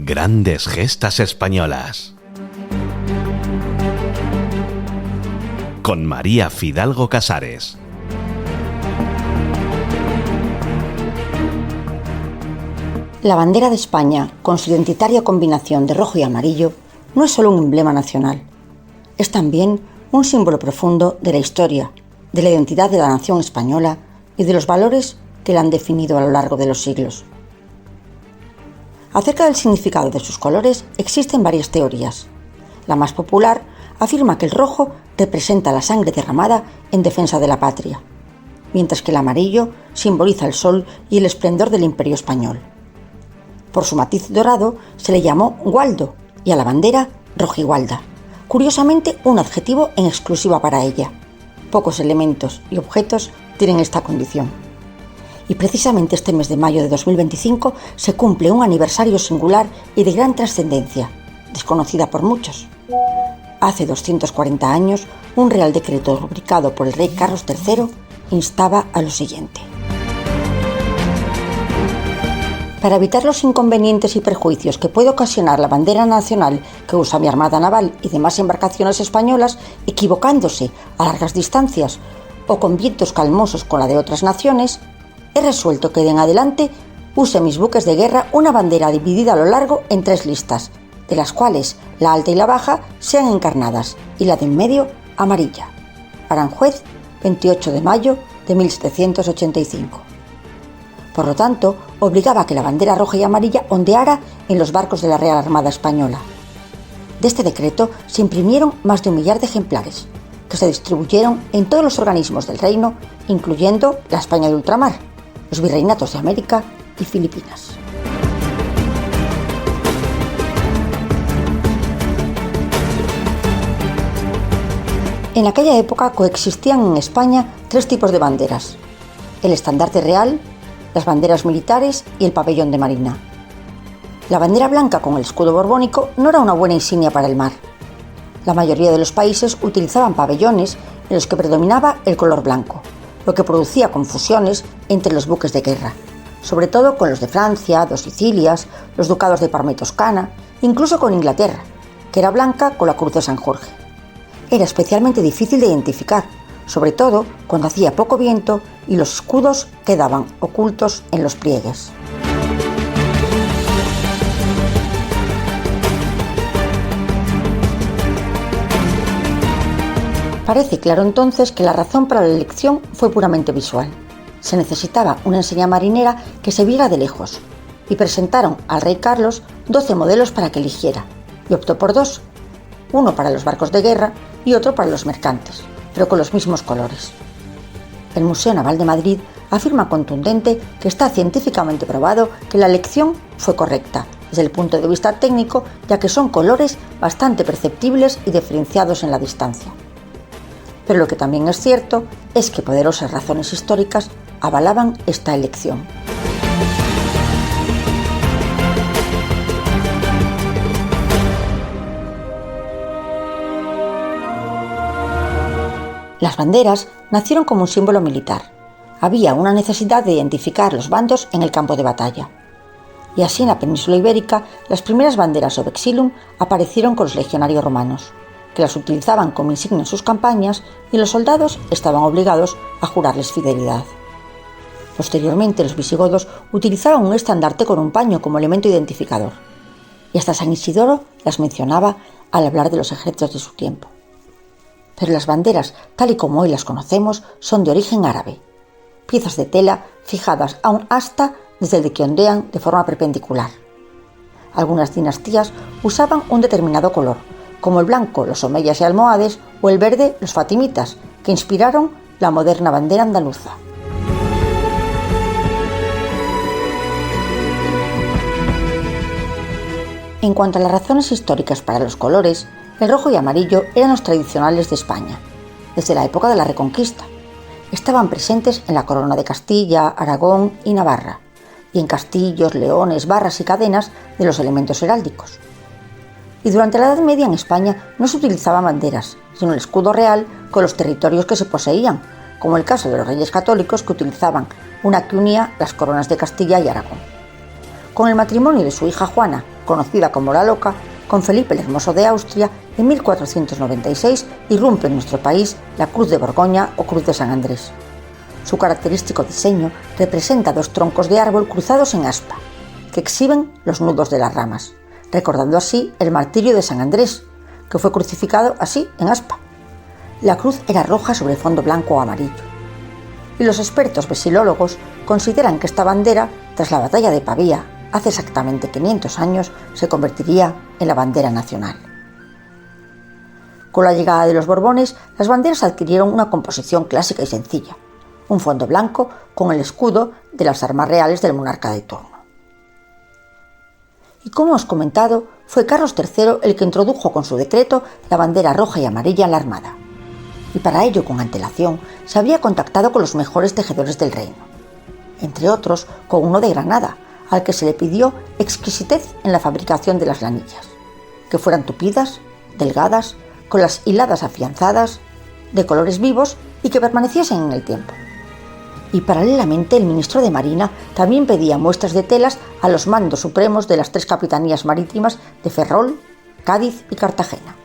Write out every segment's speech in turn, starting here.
Grandes gestas españolas. Con María Fidalgo Casares. La bandera de España, con su identitaria combinación de rojo y amarillo, no es solo un emblema nacional. Es también un símbolo profundo de la historia, de la identidad de la nación española y de los valores que la han definido a lo largo de los siglos. Acerca del significado de sus colores existen varias teorías. La más popular afirma que el rojo representa la sangre derramada en defensa de la patria, mientras que el amarillo simboliza el sol y el esplendor del Imperio español. Por su matiz dorado se le llamó gualdo y a la bandera rojigualda, curiosamente un adjetivo en exclusiva para ella. Pocos elementos y objetos tienen esta condición. Y precisamente este mes de mayo de 2025 se cumple un aniversario singular y de gran trascendencia, desconocida por muchos. Hace 240 años, un real decreto rubricado por el rey Carlos III instaba a lo siguiente. Para evitar los inconvenientes y perjuicios que puede ocasionar la bandera nacional que usa mi Armada Naval y demás embarcaciones españolas, equivocándose a largas distancias o con vientos calmosos con la de otras naciones, he resuelto que de en adelante use mis buques de guerra una bandera dividida a lo largo en 3 listas, de las cuales la alta y la baja sean encarnadas y la de en medio amarilla. Aranjuez, 28 de mayo de 1785. Por lo tanto, obligaba a que la bandera roja y amarilla ondeara en los barcos de la Real Armada Española. De este decreto se imprimieron más de 1 millar de ejemplares, que se distribuyeron en todos los organismos del reino, incluyendo la España de ultramar, los virreinatos de América y Filipinas. En aquella época coexistían en España 3 tipos de banderas: el estandarte real, las banderas militares y el pabellón de marina. La bandera blanca con el escudo borbónico no era una buena insignia para el mar. La mayoría de los países utilizaban pabellones en los que predominaba el color blanco, lo que producía confusiones entre los buques de guerra, sobre todo con los de Francia, 2 Sicilias, los ducados de Parma y Toscana, incluso con Inglaterra, que era blanca con la cruz de San Jorge. Era especialmente difícil de identificar, sobre todo cuando hacía poco viento y los escudos quedaban ocultos en los pliegues. Parece claro entonces que la razón para la elección fue puramente visual. Se necesitaba una enseña marinera que se viera de lejos, y presentaron al rey Carlos 12 modelos para que eligiera, y optó por 2, uno para los barcos de guerra y otro para los mercantes, pero con los mismos colores. El Museo Naval de Madrid afirma contundente que está científicamente probado que la elección fue correcta desde el punto de vista técnico, ya que son colores bastante perceptibles y diferenciados en la distancia. Pero lo que también es cierto es que poderosas razones históricas avalaban esta elección. Las banderas nacieron como un símbolo militar. Había una necesidad de identificar los bandos en el campo de batalla. Y así en la península ibérica, las primeras banderas o vexillum aparecieron con los legionarios romanos, que las utilizaban como insignia en sus campañas, y los soldados estaban obligados a jurarles fidelidad. Posteriormente, los visigodos utilizaban un estandarte con un paño como elemento identificador, y hasta San Isidoro las mencionaba al hablar de los ejércitos de su tiempo. Pero las banderas, tal y como hoy las conocemos, son de origen árabe, piezas de tela fijadas a un asta desde el que ondean de forma perpendicular. Algunas dinastías usaban un determinado color, como el blanco los omeyas y almohades o el verde los fatimitas, que inspiraron la moderna bandera andaluza. En cuanto a las razones históricas para los colores, el rojo y amarillo eran los tradicionales de España, desde la época de la Reconquista. Estaban presentes en la corona de Castilla, Aragón y Navarra, y en castillos, leones, barras y cadenas de los elementos heráldicos. Y durante la Edad Media en España no se utilizaban banderas, sino el escudo real con los territorios que se poseían, como el caso de los reyes católicos que utilizaban una que unía las coronas de Castilla y Aragón. Con el matrimonio de su hija Juana conocida como la Loca, con Felipe el Hermoso de Austria, en 1496 irrumpe en nuestro país la Cruz de Borgoña o Cruz de San Andrés. Su característico diseño representa dos troncos de árbol cruzados en aspa, que exhiben los nudos de las ramas, recordando así el martirio de San Andrés, que fue crucificado así en aspa. La cruz era roja sobre fondo blanco o amarillo. Y los expertos vesilólogos consideran que esta bandera, tras la batalla de Pavía, hace exactamente 500 años, se convertiría en la bandera nacional. Con la llegada de los Borbones, las banderas adquirieron una composición clásica y sencilla, un fondo blanco con el escudo de las armas reales del monarca de turno. Y como os he comentado, fue Carlos III el que introdujo con su decreto la bandera roja y amarilla en la Armada. Y para ello, con antelación, se había contactado con los mejores tejedores del reino, entre otros con uno de Granada, al que se le pidió exquisitez en la fabricación de las lanillas, que fueran tupidas, delgadas, con las hiladas afianzadas, de colores vivos y que permaneciesen en el tiempo. Y paralelamente el ministro de Marina también pedía muestras de telas a los mandos supremos de las 3 capitanías marítimas de Ferrol, Cádiz y Cartagena.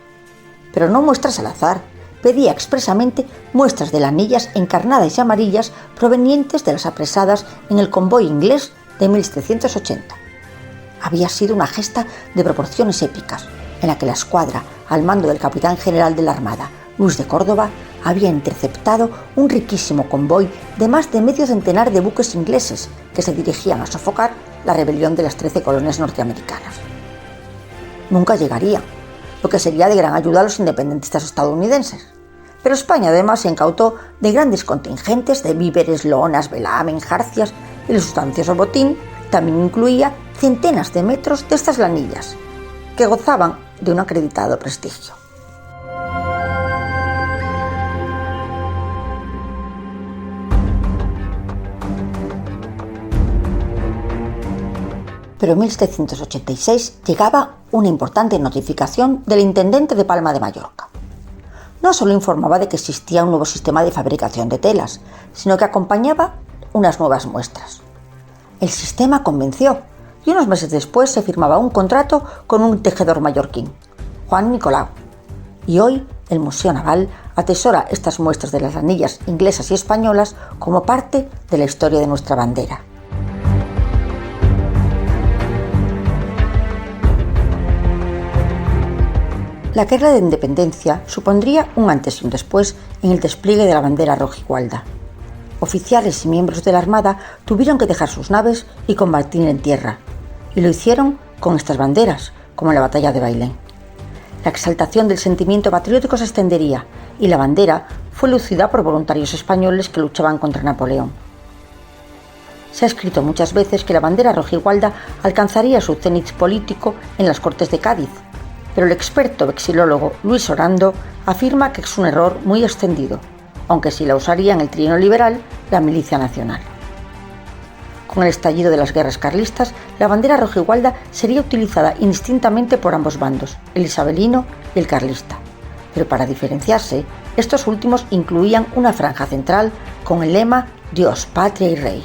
Pero no muestras al azar, pedía expresamente muestras de lanillas encarnadas y amarillas provenientes de las apresadas en el convoy inglés de 1780. Había sido una gesta de proporciones épicas, en la que la escuadra, al mando del capitán general de la Armada, Luis de Córdoba, había interceptado un riquísimo convoy de más de medio centenar de buques ingleses que se dirigían a sofocar la rebelión de las 13 colonias norteamericanas. Nunca llegarían, lo que sería de gran ayuda a los independentistas estadounidenses. Pero España además se incautó de grandes contingentes de víveres, lonas, velamen, jarcias, y el sustancioso botín también incluía centenas de metros de estas lanillas, que gozaban de un acreditado prestigio. Pero en 1786 llegaba una importante notificación del intendente de Palma de Mallorca. No solo informaba de que existía un nuevo sistema de fabricación de telas, sino que acompañaba unas nuevas muestras. El sistema convenció y unos meses después se firmaba un contrato con un tejedor mallorquín, Juan Nicolau. Y hoy el Museo Naval atesora estas muestras de las lanillas inglesas y españolas como parte de la historia de nuestra bandera. La Guerra de Independencia supondría un antes y un después en el despliegue de la bandera rojigualda. Oficiales y miembros de la Armada tuvieron que dejar sus naves y combatir en tierra, y lo hicieron con estas banderas, como en la batalla de Bailén. La exaltación del sentimiento patriótico se extendería, y la bandera fue lucida por voluntarios españoles que luchaban contra Napoleón. Se ha escrito muchas veces que la bandera rojigualda alcanzaría su cenit político en las Cortes de Cádiz, pero el experto vexilólogo Luis Orando afirma que es un error muy extendido, aunque sí la usaría en el trienio liberal la Milicia Nacional. Con el estallido de las guerras carlistas, la bandera rojigualda sería utilizada indistintamente por ambos bandos, el isabelino y el carlista, pero para diferenciarse, estos últimos incluían una franja central con el lema Dios, Patria y Rey.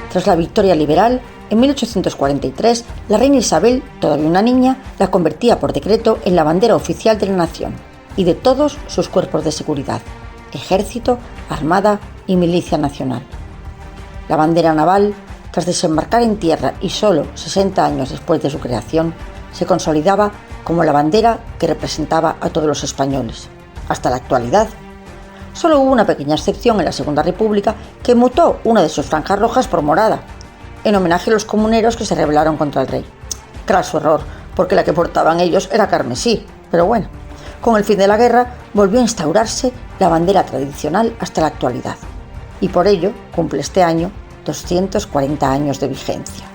Tras la victoria liberal, en 1843, la reina Isabel, todavía una niña, la convertía por decreto en la bandera oficial de la nación y de todos sus cuerpos de seguridad, ejército, armada y milicia nacional. La bandera naval, tras desembarcar en tierra y solo 60 años después de su creación, se consolidaba como la bandera que representaba a todos los españoles, hasta la actualidad. Solo hubo una pequeña excepción en la Segunda República que mutó una de sus franjas rojas por morada, en homenaje a los comuneros que se rebelaron contra el rey. Craso error, porque la que portaban ellos era carmesí, pero bueno, con el fin de la guerra volvió a instaurarse la bandera tradicional hasta la actualidad, y por ello cumple este año 240 años de vigencia.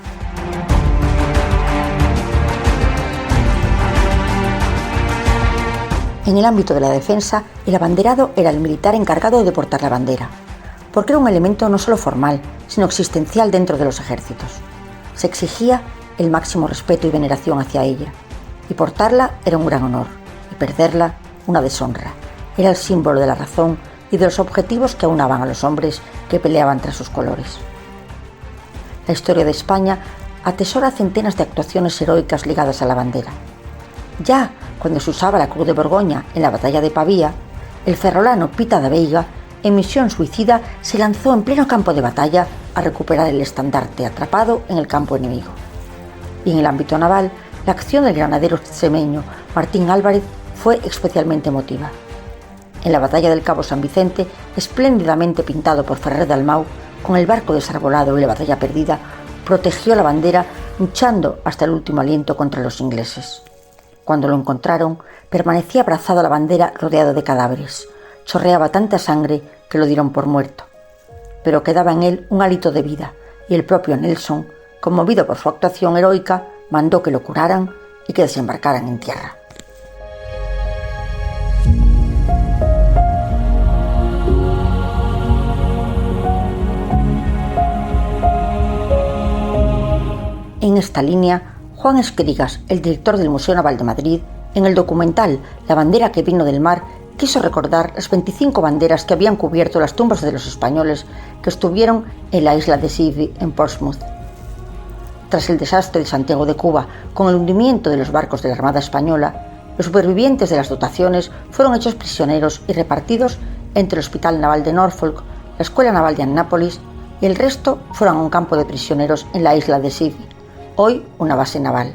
En el ámbito de la defensa, el abanderado era el militar encargado de portar la bandera, porque era un elemento no solo formal, sino existencial dentro de los ejércitos. Se exigía el máximo respeto y veneración hacia ella, y portarla era un gran honor, y perderla una deshonra. Era el símbolo de la razón y de los objetivos que aunaban a los hombres que peleaban tras sus colores. La historia de España atesora centenas de actuaciones heroicas ligadas a la bandera. Ya cuando se usaba la Cruz de Borgoña en la batalla de Pavía, el ferrolano Pita da Veiga, en misión suicida, se lanzó en pleno campo de batalla a recuperar el estandarte atrapado en el campo enemigo. Y en el ámbito naval, la acción del granadero extremeño Martín Álvarez fue especialmente emotiva. En la batalla del Cabo San Vicente, espléndidamente pintado por Ferrer Dalmau, con el barco desarbolado y la batalla perdida, protegió la bandera luchando hasta el último aliento contra los ingleses. Cuando lo encontraron, permanecía abrazado a la bandera rodeado de cadáveres. Chorreaba tanta sangre que lo dieron por muerto. Pero quedaba en él un hálito de vida, y el propio Nelson, conmovido por su actuación heroica, mandó que lo curaran y que desembarcaran en tierra. En esta línea, Juan Escrigas, el director del Museo Naval de Madrid, en el documental La bandera que vino del mar, quiso recordar las 25 banderas que habían cubierto las tumbas de los españoles que estuvieron en la isla de Sibi, en Portsmouth. Tras el desastre de Santiago de Cuba, con el hundimiento de los barcos de la Armada Española, los supervivientes de las dotaciones fueron hechos prisioneros y repartidos entre el Hospital Naval de Norfolk, la Escuela Naval de Annápolis, y el resto fueron a un campo de prisioneros en la isla de Sibi, hoy una base naval.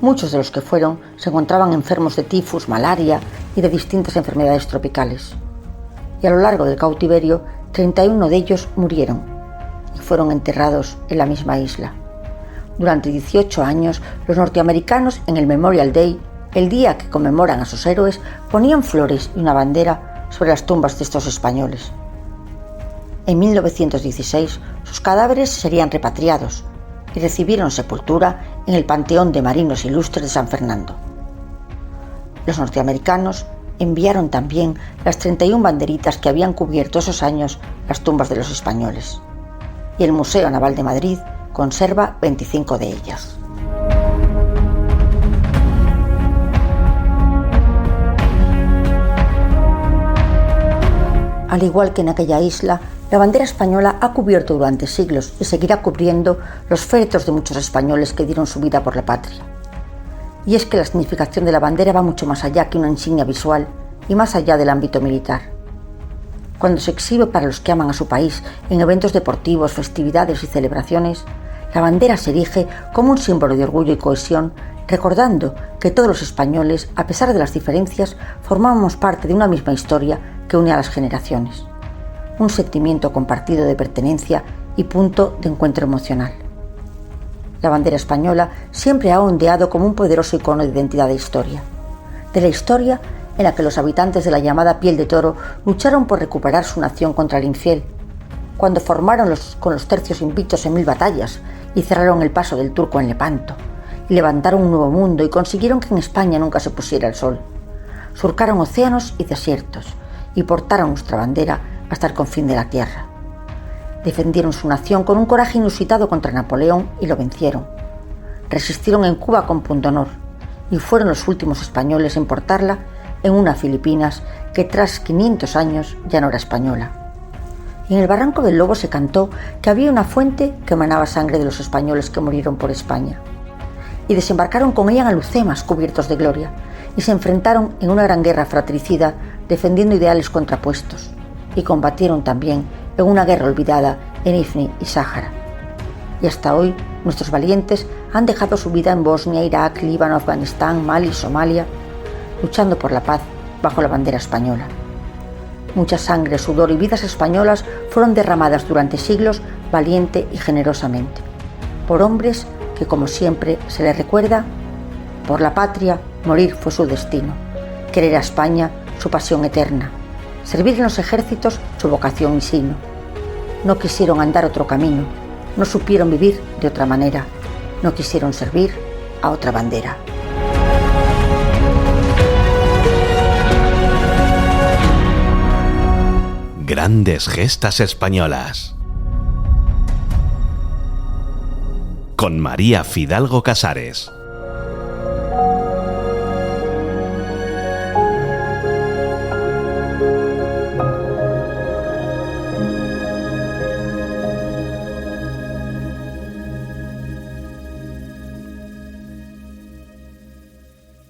Muchos de los que fueron se encontraban enfermos de tifus, malaria y de distintas enfermedades tropicales. Y a lo largo del cautiverio, 31 de ellos murieron y fueron enterrados en la misma isla. Durante 18 años, los norteamericanos en el Memorial Day, el día que conmemoran a sus héroes, ponían flores y una bandera sobre las tumbas de estos españoles. En 1916, sus cadáveres serían repatriados y recibieron sepultura en el Panteón de Marinos Ilustres de San Fernando. Los norteamericanos enviaron también las 31 banderitas que habían cubierto esos años las tumbas de los españoles, y el Museo Naval de Madrid conserva 25 de ellas. Al igual que en aquella isla, la bandera española ha cubierto durante siglos y seguirá cubriendo los féretros de muchos españoles que dieron su vida por la patria. Y es que la significación de la bandera va mucho más allá que una insignia visual y más allá del ámbito militar. Cuando se exhibe para los que aman a su país en eventos deportivos, festividades y celebraciones, la bandera se erige como un símbolo de orgullo y cohesión, recordando que todos los españoles, a pesar de las diferencias, formábamos parte de una misma historia que une a las generaciones. Un sentimiento compartido de pertenencia y punto de encuentro emocional. La bandera española siempre ha ondeado como un poderoso icono de identidad e historia. De la historia en la que los habitantes de la llamada Piel de Toro lucharon por recuperar su nación contra el infiel, cuando formaron con los tercios invictos en 1000 batallas y cerraron el paso del turco en Lepanto, y levantaron un nuevo mundo y consiguieron que en España nunca se pusiera el sol. Surcaron océanos y desiertos y portaron nuestra bandera hasta el confín de la tierra. Defendieron su nación con un coraje inusitado contra Napoleón y lo vencieron. Resistieron en Cuba con pundonor y fueron los últimos españoles en portarla en una Filipinas que tras 500 años ya no era española. Y en el Barranco del Lobo se cantó que había una fuente que emanaba sangre de los españoles que murieron por España. Y desembarcaron con ella en Alucemas cubiertos de gloria y se enfrentaron en una gran guerra fratricida defendiendo ideales contrapuestos. Y combatieron también en una guerra olvidada en Ifni y Sáhara. Y hasta hoy nuestros valientes han dejado su vida en Bosnia, Irak, Líbano, Afganistán, Mali, Somalia, luchando por la paz bajo la bandera española. Mucha sangre, sudor y vidas españolas fueron derramadas durante siglos valiente y generosamente, por hombres que, como siempre se les recuerda, por la patria morir fue su destino, querer a España su pasión eterna, servir en los ejércitos su vocación y signo. No quisieron andar otro camino, no supieron vivir de otra manera, no quisieron servir a otra bandera. Grandes gestas españolas. Con María Fidalgo Casares.